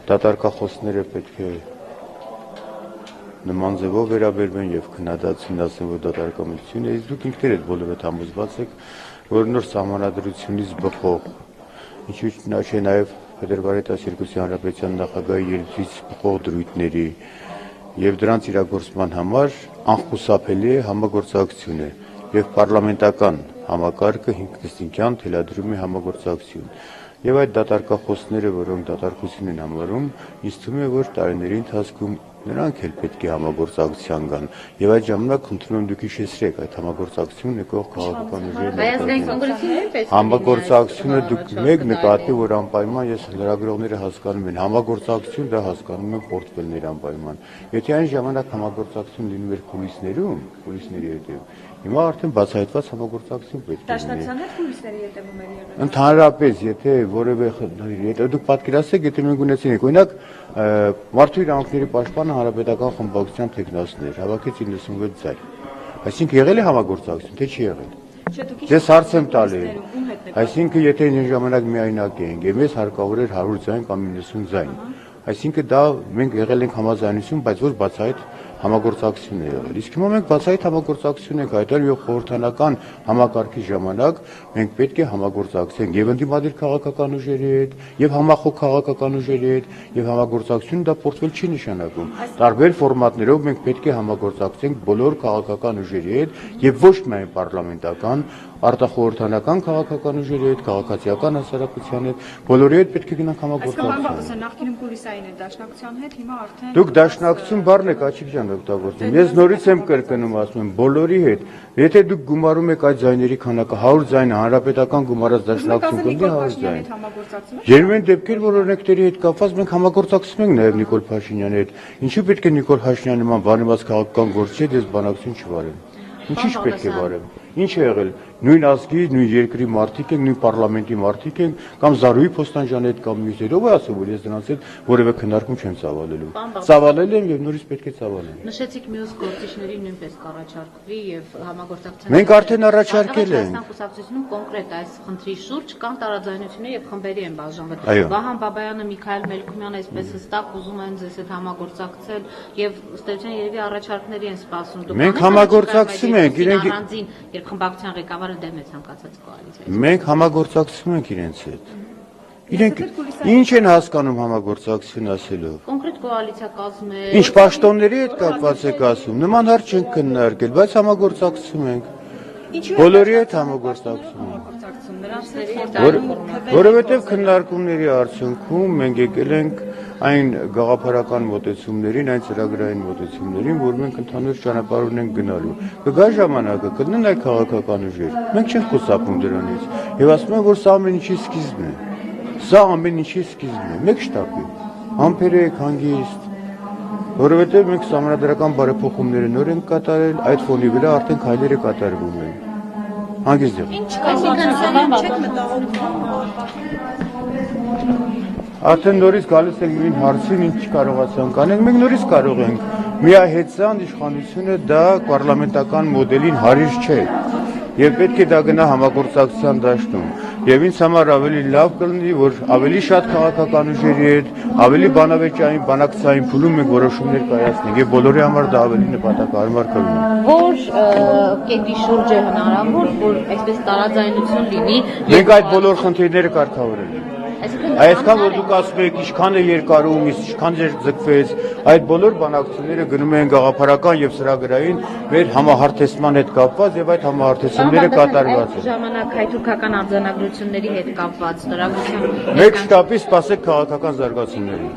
դատարկախոսները պետք է նման ձևով վերաբերվեն եւ քննադատին ասեն, որ դատարկամություն է, իսկ դուք ինքներդ բոլորդ համոզված եք, որ նոր սահմանադրությունից բխող, ինչու՞ չէ նաեւ Փետրվարի 12-ի Հանրապետության նախագահի ելույթից բխող դրույթների եւ դրանց իրագործման համար անխուսափելի է համագործակցություն է եւ պարլամենտական համակարգը ինքնըստինքյան թելադրում է համագործակցություն։ Եվ այդ դատարկախոսները, որոնք դատարկություն են համարում, ինձ թվում է, որ տարիների ընթացքում նրանք էլ պետք է համագործակցության գան։ Եվ այդ ժամանակ խնդրում եմ դուք հիշեցրեք այդ համագործակցություն եկող քաղաքական ուժերի համագործակցությունը դուք մեկ նկատի, որ անպայման ես լրագրողները հասկանում են, համագործակցություն դա հասկանում են պորտֆելներ անպայման։ Եթե այն ժամանակ համագործակցություն լինում էր պոլիսների հետև, հիմա արդեն բացահայտված համագործակցություն պետք է լինի։ Դաշնակցության հետ պոլիսների հետևում էր եղել։ Ընդհանրապես, եթե որևէ դուք պատկերացրեք, եթե մենք ունեցինք, օրինակ, Մարդու իրավունքների պաշտպանը հանրապետական խմբակցության տեխնասներ, հավաքեց 96 ձայն։ Այսինքն եղել է համագործակցություն, թե չի եղել։ Ձեզ հարց եմ տալի։ Այսինքն, եթե այն ժամանակ միայնակ էինք, եւ մեզ հարկավոր էր 100 ձայն կամ 90 ձայն։ Այսինքն դա մենք եղել ենք համաձայնություն, բայց որ բացահայտ համագործակցություն է եղել։ Իսկ հիմա մենք բացահայտ համագործակցություն ենք հայտարարել եւ խորհրդանական համակարգի ժամանակ մենք պետք է համագործակցենք եւ ընդդիմադիր քաղաքական ուժերի հետ, եւ համախոհ քաղաքական ուժերի հետ, եւ համագործակցությունը դա պորտֆել չի նշանակում։ Տարբեր ֆորմատներով մենք պետք է համագործակցենք բոլոր քաղաքական ուժերի հետ եւ ոչ միայն պարլամենտական, արտախորհրդանական քաղաքական ուժերի հետ, քաղաքացիական հասարակության հետ, բոլորի հետ պետք է գնանք համագործակցության։ Նախկինում պոլիսային է դաշնակցության հետ, հիմա արդեն Դուք դաշնակցություն բառն եք Աչիկ ջան օգտագործում։ Ես նորից եմ կրկնում, ասում եմ, բոլորի հետ։ Եթե դուք գումարում եք այդ ձայների քանակը 100 ձայն հանրապետական գումարած դաշնակցություն կլինի 100 ձայն։ Երբ են դեպքեր, որ օրենքների հետ կապված մենք համագործակցում ենք նաև Նիկոլ Փաշինյանի հետ։ Ինչու պետք է Նիկոլ Փաշինյանի նման բանիմաց քաղաքական գործի հետ ես բանակցություն չվարեմ։ Ինչի՞ պետք է վարեմ։ Ինչ է եղել։ Նույն ազգի, նույն երկրի մարդիկ են, նույն պարլամենտի մարդիկ են, կամ Զարուհի Փոստանջյանի հետ կամ մյուսերով ով է ասում, որ ես դրանց հետ որևէ քննարկում չեմ ծավալելու։ Ծավալել եմ եւ նորից պետք է ծավալեմ։ Նշեցիք մյուս գործիչների նույնպես կառաջարկվի եւ համագործակցության։ Մենք արդեն առաջարկել ենք։ Կուսակցությունում կոնկրետ այս խնդրի շուրջ կան տարաձայնություններ եւ խմբերի են բաժանվել։ Վահան Բաբայանը, Միքայել Մելքումյանը այսպես հստակ ուզում են ձեզ հետ համագործակցել եւ ըստ էության երևի առաջարկների են սպասում։ Մենք համագործակցում ենք իրենք առանձին երբ խմբակցության ղեկավարը դեմ է ցանկացած կոալիցիայի։ Մենք համագործակցում ենք իրենց հետ։ Իրենք ինչ են հասկանում համագործակցություն ասելով։ Կոնկրետ կոալիցիա կազմել։ Ինչ պաշտոնների հետ կապված եք ասում։ Նման հարց չենք քննարկել, բայց համագործակցում ենք։ Բոլորի հետ համագործակցում ենք։ Որովհետև քննարկումների արդյունքում մենք եկել ենք այն գաղափարական մոտեցումներին, այն ծրագրային մոտեցումներին, որ մենք ընդհանուր ճանապարհ ունենք գնալու։ Կգա ժամանակը, կլինեն այլ քաղաքական ուժեր։ Մենք չենք խուսափում դրանից։ Եվ ասում են, որ սա ամեն ինչի սկիզբն է։ Սա ամեն ինչի սկիզբն է։ Մեկ շտապի։ Համբերեք, հանգիստ։ Որովհետև մենք սահմանադրական բարեփոխումները նոր ենք կատարել, այդ ֆոնի վրա արդեն քայլերը կատարվում են։ Հանգիստ եղեք։ Ինչ կասիքան չեք մտածում։ Արդեն նորից գալիս ենք նույն հարցին, ինչ կարողացանք անել, մենք նորից կարող ենք։ Միահեծան իշխանությունը դա պարլամենտական մոդելին հարիր չէ։ Եվ պետք է դա գնա համագործակցության դաշտում։ Եվ ինձ համար ավելի լավ կլինի, որ ավելի շատ քաղաքական ուժերի հետ, ավելի բանավեճային, բանակցային փուլում մենք որոշումներ կայացնենք եւ բոլորի համար դա ավելի նպատակահարմար կլինի։ Որ կետի շուրջ է հնարավոր, որ այսպես տարաձայնություն լինի։ Մենք այդ բոլոր խնդիրները կարգավորել ենք։ Այսքան որ դուք ասում եք ինչքան է երկարում, ինչքան ձգվեց, այդ բոլոր բանակցությունները գնում են գաղափարական եւ ծրագրային մեր համահարթեսման հետ կապված եւ այդ համահարթեսումները կատարված են։ Ժամանակ հայ-թուրքական արձանագրությունների հետ կապված լրագրության Մեկ շտապի սպասեք քաղաքական զարգացումներին։